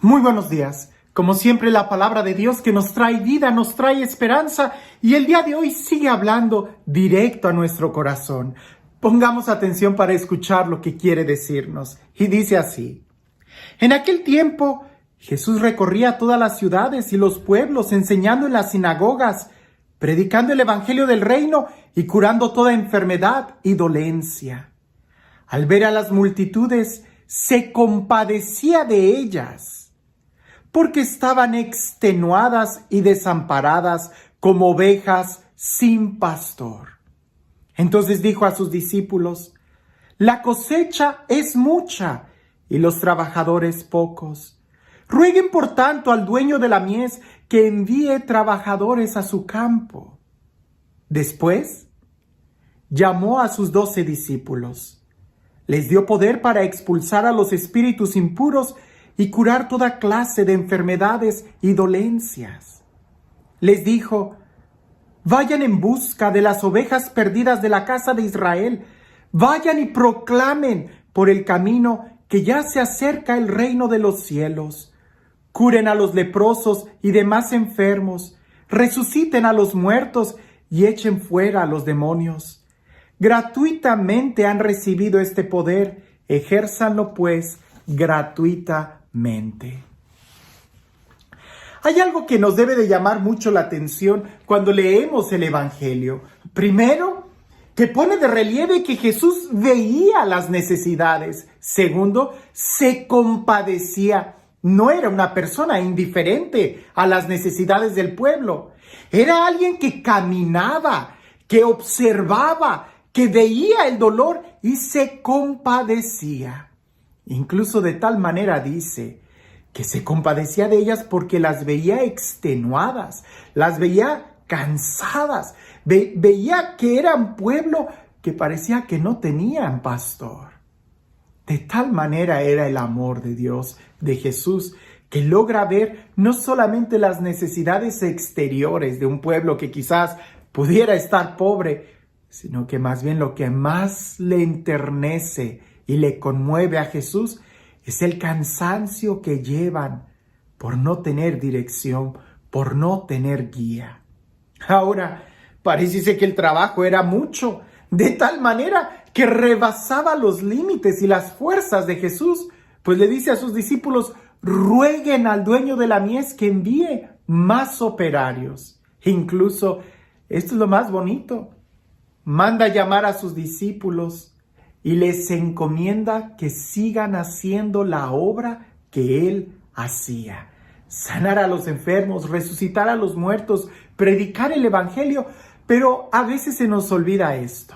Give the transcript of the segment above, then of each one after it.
Muy buenos días. Como siempre, la palabra de Dios que nos trae vida, nos trae esperanza y el día de hoy sigue hablando directo a nuestro corazón. Pongamos atención para escuchar lo que quiere decirnos. Y dice así: En aquel tiempo, Jesús recorría todas las ciudades y los pueblos, enseñando en las sinagogas, predicando el evangelio del reino y curando toda enfermedad y dolencia. Al ver a las multitudes, se compadecía de ellas, porque estaban extenuadas y desamparadas como ovejas sin pastor. Entonces dijo a sus discípulos: La cosecha es mucha y los trabajadores pocos. Rueguen por tanto al dueño de la mies que envíe trabajadores a su campo. Después llamó a sus 12 discípulos. Les dio poder para expulsar a los espíritus impuros y curar toda clase de enfermedades y dolencias. Les dijo: Vayan en busca de las ovejas perdidas de la casa de Israel. Vayan y proclamen por el camino que ya se acerca el reino de los cielos. Curen a los leprosos y demás enfermos. Resuciten a los muertos y echen fuera a los demonios. Gratuitamente han recibido este poder. Ejérzanlo pues gratuitamente. Hay algo que nos debe de llamar mucho la atención cuando leemos el Evangelio. Primero, que pone de relieve que Jesús veía las necesidades. Segundo, se compadecía. No era una persona indiferente a las necesidades del pueblo. Era alguien que caminaba, que observaba, que veía el dolor y se compadecía. Incluso de tal manera dice que se compadecía de ellas porque las veía extenuadas, las veía cansadas, veía que eran pueblo que parecía que no tenían pastor. De tal manera era el amor de Dios, de Jesús, que logra ver no solamente las necesidades exteriores de un pueblo que quizás pudiera estar pobre, sino que más bien lo que más le enternece y le conmueve a Jesús es el cansancio que llevan por no tener dirección, por no tener guía. Ahora, parece que el trabajo era mucho, de tal manera que rebasaba los límites y las fuerzas de Jesús, pues le dice a sus discípulos: rueguen al dueño de la mies que envíe más operarios. Incluso, esto es lo más bonito, manda llamar a sus discípulos y les encomienda que sigan haciendo la obra que él hacía. Sanar a los enfermos, resucitar a los muertos, predicar el evangelio. Pero a veces se nos olvida esto.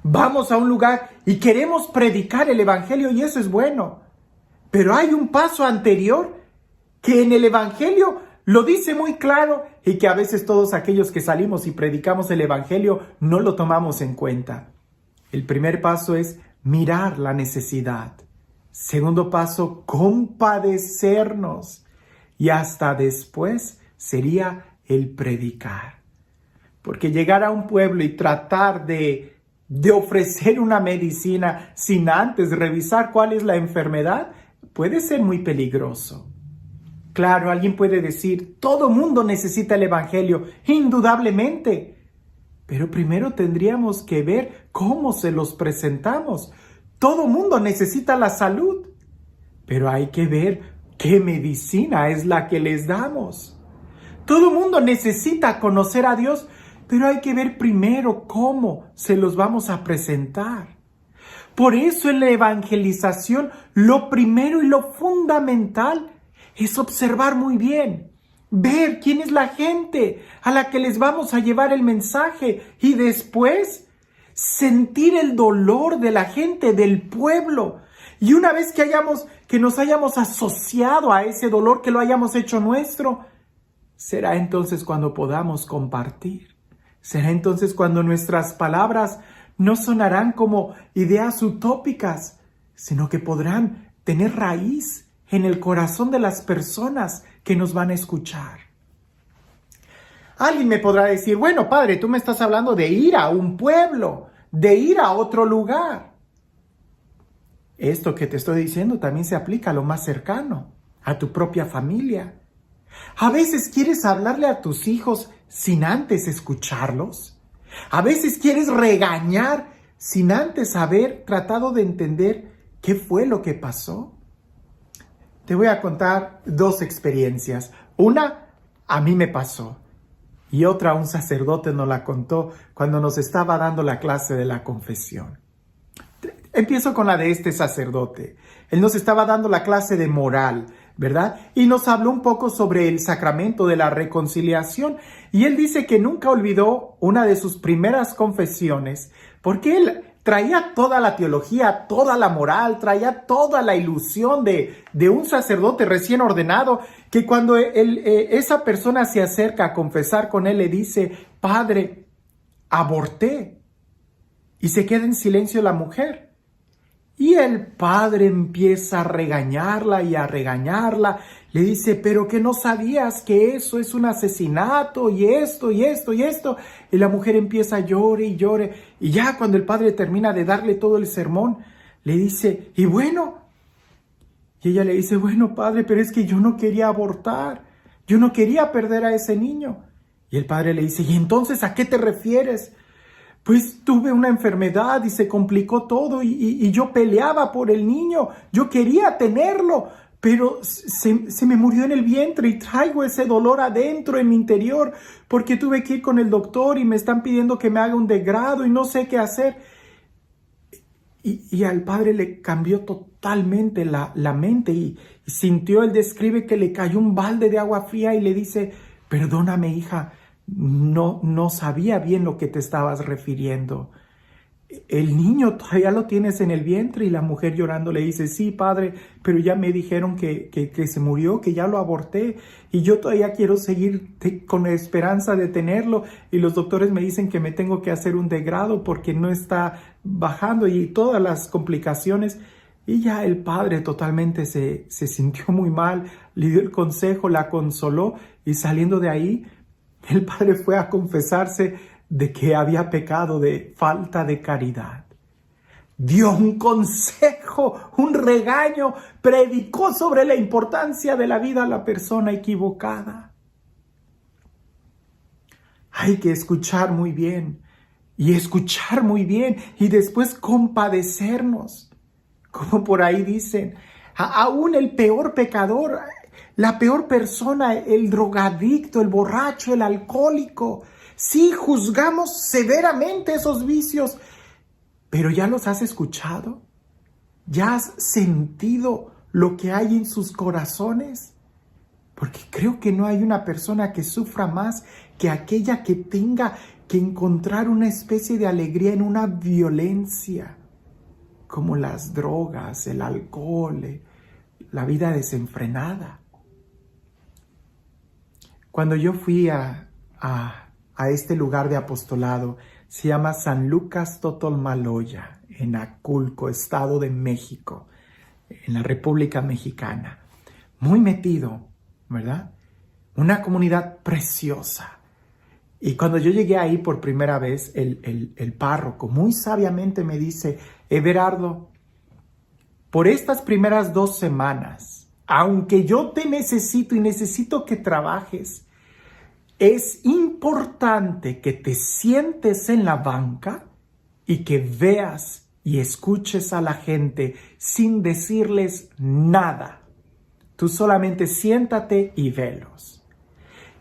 Vamos a un lugar y queremos predicar el evangelio y eso es bueno. Pero hay un paso anterior que en el evangelio lo dice muy claro y que a veces todos aquellos que salimos y predicamos el evangelio no lo tomamos en cuenta. El primer paso es mirar la necesidad. Segundo paso, compadecernos. Y hasta después sería el predicar. Porque llegar a un pueblo y tratar de ofrecer una medicina sin antes revisar cuál es la enfermedad puede ser muy peligroso. Claro, alguien puede decir: todo mundo necesita el evangelio, indudablemente. Pero primero tendríamos que ver cómo se los presentamos. Todo mundo necesita la salud, pero hay que ver qué medicina es la que les damos. Todo mundo necesita conocer a Dios, pero hay que ver primero cómo se los vamos a presentar. Por eso en la evangelización lo primero y lo fundamental es observar muy bien, ver quién es la gente a la que les vamos a llevar el mensaje y después sentir el dolor de la gente, del pueblo. Y una vez que nos hayamos asociado a ese dolor, que lo hayamos hecho nuestro, será entonces cuando podamos compartir. Será entonces cuando nuestras palabras no sonarán como ideas utópicas, sino que podrán tener raíz en el corazón de las personas que nos van a escuchar. Alguien me podrá decir: bueno, padre, tú me estás hablando de ir a un pueblo, de ir a otro lugar. Esto que te estoy diciendo también se aplica a lo más cercano, a tu propia familia. A veces quieres hablarle a tus hijos sin antes escucharlos. A veces quieres regañar sin antes haber tratado de entender qué fue lo que pasó. Te voy a contar 2 experiencias. Una, a mí me pasó. Y otra, un sacerdote nos la contó cuando nos estaba dando la clase de la confesión. Empiezo con la de este sacerdote. Él nos estaba dando la clase de moral, ¿verdad? Y nos habló un poco sobre el sacramento de la reconciliación. Y él dice que nunca olvidó una de sus primeras confesiones, porque él traía toda la teología, toda la moral, traía toda la ilusión de un sacerdote recién ordenado, que cuando esa persona se acerca a confesar con él, le dice: Padre, aborté. Y se queda en silencio la mujer. Y el padre empieza a regañarla y a regañarla. Le dice: pero que no sabías que eso es un asesinato y esto y esto y esto. Y la mujer empieza a llore y llore. Y ya cuando el padre termina de darle todo el sermón, le dice: ¿y bueno? Y ella le dice: bueno, padre, pero es que yo no quería abortar. Yo no quería perder a ese niño. Y el padre le dice: ¿y entonces a qué te refieres? Pues tuve una enfermedad y se complicó todo y yo peleaba por el niño. Yo quería tenerlo, pero se me murió en el vientre y traigo ese dolor adentro en mi interior porque tuve que ir con el doctor y me están pidiendo que me haga un degrado y no sé qué hacer. Y al padre le cambió totalmente la mente y sintió, él describe que le cayó un balde de agua fría y le dice: perdóname, hija, no sabía bien lo que te estabas refiriendo. El niño todavía lo tienes en el vientre. Y la mujer llorando le dice: sí, padre, pero ya me dijeron que se murió, que ya lo aborté y yo todavía quiero seguir con la esperanza de tenerlo y los doctores me dicen que me tengo que hacer un degrado porque no está bajando y todas las complicaciones. Y ya el padre totalmente se sintió muy mal, le dio el consejo, la consoló y saliendo de ahí, el padre fue a confesarse de que había pecado de falta de caridad. Dio un consejo, un regaño, predicó sobre la importancia de la vida a la persona equivocada. Hay que escuchar muy bien y después compadecernos. Como por ahí dicen, aún el peor pecador, la peor persona, el drogadicto, el borracho, el alcohólico. Sí, juzgamos severamente esos vicios, pero ¿ya los has escuchado? ¿Ya has sentido lo que hay en sus corazones? Porque creo que no hay una persona que sufra más que aquella que tenga que encontrar una especie de alegría en una violencia, como las drogas, el alcohol, la vida desenfrenada. Cuando yo fui a este lugar de apostolado, se llama San Lucas Totolmaloya, en Aculco, Estado de México, en la República Mexicana. Muy metido, ¿verdad? Una comunidad preciosa. Y cuando yo llegué ahí por primera vez, el párroco muy sabiamente me dice: Everardo, por estas primeras 2 semanas, aunque yo te necesito y necesito que trabajes, es importante que te sientes en la banca y que veas y escuches a la gente sin decirles nada. Tú solamente siéntate y velos.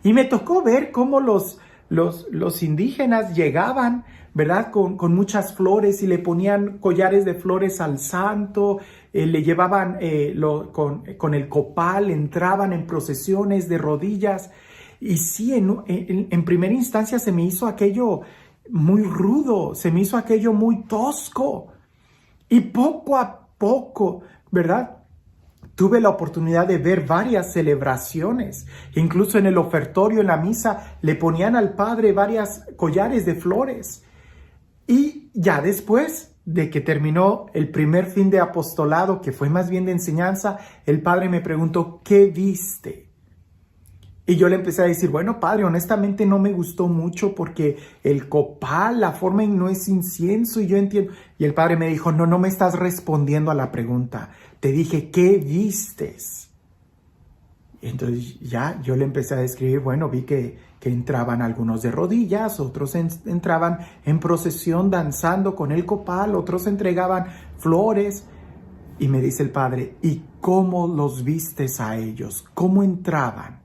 Y me tocó ver cómo los indígenas llegaban, ¿verdad? Con muchas flores y le ponían collares de flores al santo, le llevaban con el copal, entraban en procesiones de rodillas. Y sí, en primera instancia se me hizo aquello muy rudo, se me hizo aquello muy tosco. Y poco a poco, ¿verdad? Tuve la oportunidad de ver varias celebraciones. Incluso en el ofertorio, en la misa, le ponían al padre varias collares de flores. Y ya después de que terminó el primer fin de apostolado, que fue más bien de enseñanza, el padre me preguntó: ¿qué viste? Y yo le empecé a decir: bueno, padre, honestamente no me gustó mucho porque el copal, la forma en no es incienso y yo entiendo. Y el padre me dijo: no me estás respondiendo a la pregunta. Te dije: ¿qué vistes? Entonces ya yo le empecé a describir, bueno, vi que entraban algunos de rodillas, otros entraban en procesión danzando con el copal, otros entregaban flores. Y me dice el padre, ¿y cómo los vistes a ellos? ¿Cómo entraban?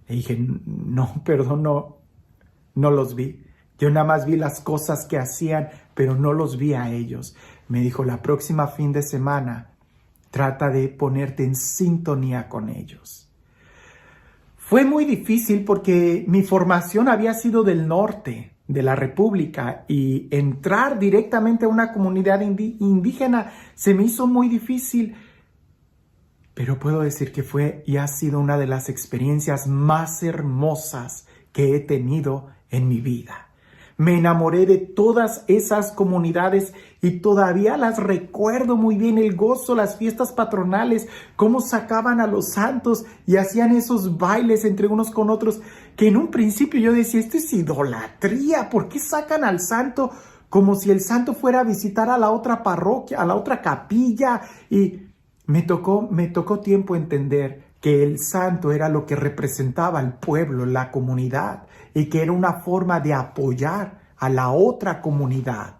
Le dije, no, perdón, no los vi. Yo nada más vi las cosas que hacían, pero no los vi a ellos. Me dijo, la próxima fin de semana, trata de ponerte en sintonía con ellos. Fue muy difícil porque mi formación había sido del norte de la República y entrar directamente a una comunidad indígena se me hizo muy difícil. Pero puedo decir que fue y ha sido una de las experiencias más hermosas que he tenido en mi vida. Me enamoré de todas esas comunidades y todavía las recuerdo muy bien, el gozo, las fiestas patronales, cómo sacaban a los santos y hacían esos bailes entre unos con otros, que en un principio yo decía, esto es idolatría, ¿por qué sacan al santo como si el santo fuera a visitar a la otra parroquia, a la otra capilla? Y me tocó tiempo entender que el santo era lo que representaba al pueblo, la comunidad, y que era una forma de apoyar a la otra comunidad.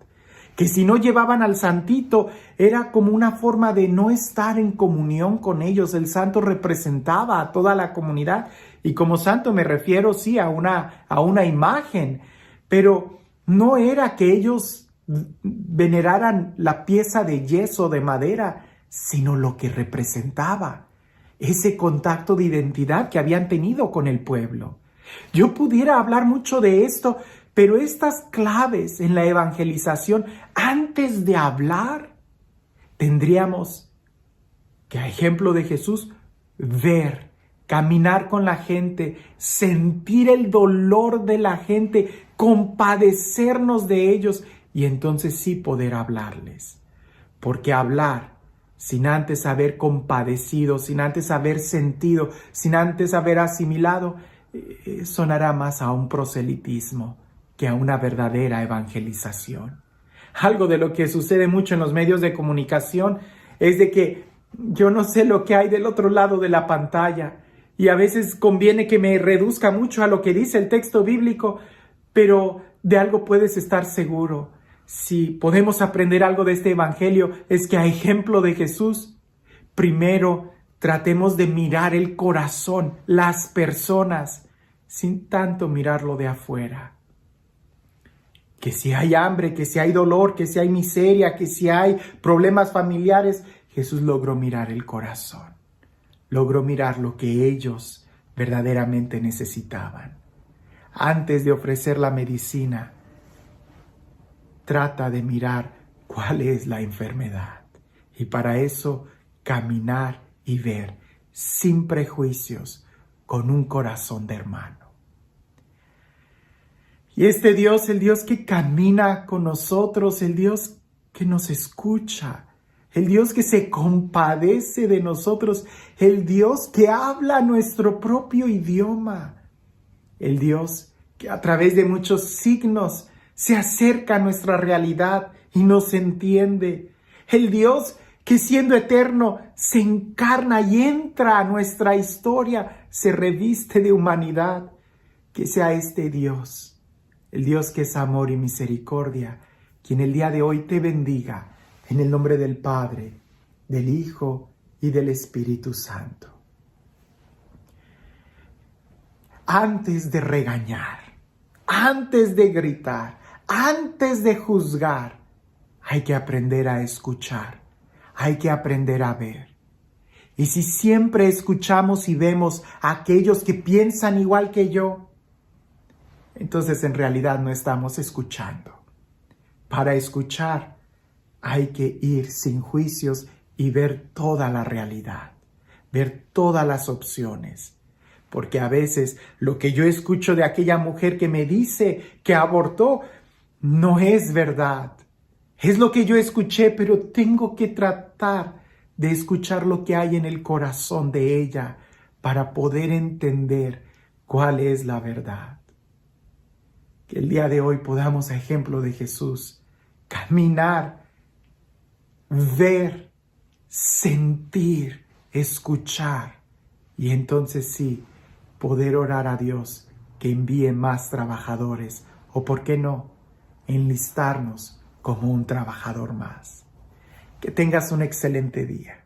Que si no llevaban al santito, era como una forma de no estar en comunión con ellos. El santo representaba a toda la comunidad, y como santo me refiero, sí, a una imagen, pero no era que ellos veneraran la pieza de yeso, de madera, sino lo que representaba, ese contacto de identidad que habían tenido con el pueblo. Yo pudiera hablar mucho de esto, pero estas claves en la evangelización, antes de hablar, tendríamos que, a ejemplo de Jesús, ver, caminar con la gente, sentir el dolor de la gente, compadecernos de ellos y entonces sí poder hablarles. Porque hablar sin antes haber compadecido, sin antes haber sentido, sin antes haber asimilado, sonará más a un proselitismo que a una verdadera evangelización. Algo de lo que sucede mucho en los medios de comunicación es de que yo no sé lo que hay del otro lado de la pantalla y a veces conviene que me reduzca mucho a lo que dice el texto bíblico, pero de algo puedes estar seguro. Si podemos aprender algo de este evangelio, es que a ejemplo de Jesús, primero tratemos de mirar el corazón, las personas, sin tanto mirarlo de afuera. Que si hay hambre, que si hay dolor, que si hay miseria, que si hay problemas familiares, Jesús logró mirar el corazón. Logró mirar lo que ellos verdaderamente necesitaban. Antes de ofrecer la medicina, trata de mirar cuál es la enfermedad. Y para eso, caminar y ver, sin prejuicios, con un corazón de hermano. Y este Dios, el Dios que camina con nosotros, el Dios que nos escucha, el Dios que se compadece de nosotros, el Dios que habla nuestro propio idioma, el Dios que a través de muchos signos se acerca a nuestra realidad y nos entiende, el Dios que siendo eterno se encarna y entra a nuestra historia, se reviste de humanidad. Que sea este Dios, el Dios que es amor y misericordia, quien el día de hoy te bendiga en el nombre del Padre, del Hijo y del Espíritu Santo. Antes de regañar, antes de gritar, antes de juzgar, hay que aprender a escuchar, hay que aprender a ver. Y si siempre escuchamos y vemos a aquellos que piensan igual que yo, entonces en realidad no estamos escuchando. Para escuchar hay que ir sin juicios y ver toda la realidad, ver todas las opciones. Porque a veces lo que yo escucho de aquella mujer que me dice que abortó no es verdad. Es lo que yo escuché, pero tengo que tratar de escuchar lo que hay en el corazón de ella para poder entender cuál es la verdad. Que el día de hoy podamos, a ejemplo de Jesús, caminar, ver, sentir, escuchar Y entonces sí, poder orar a Dios que envíe más trabajadores, o por qué no, enlistarnos como un trabajador más. Que tengas un excelente día.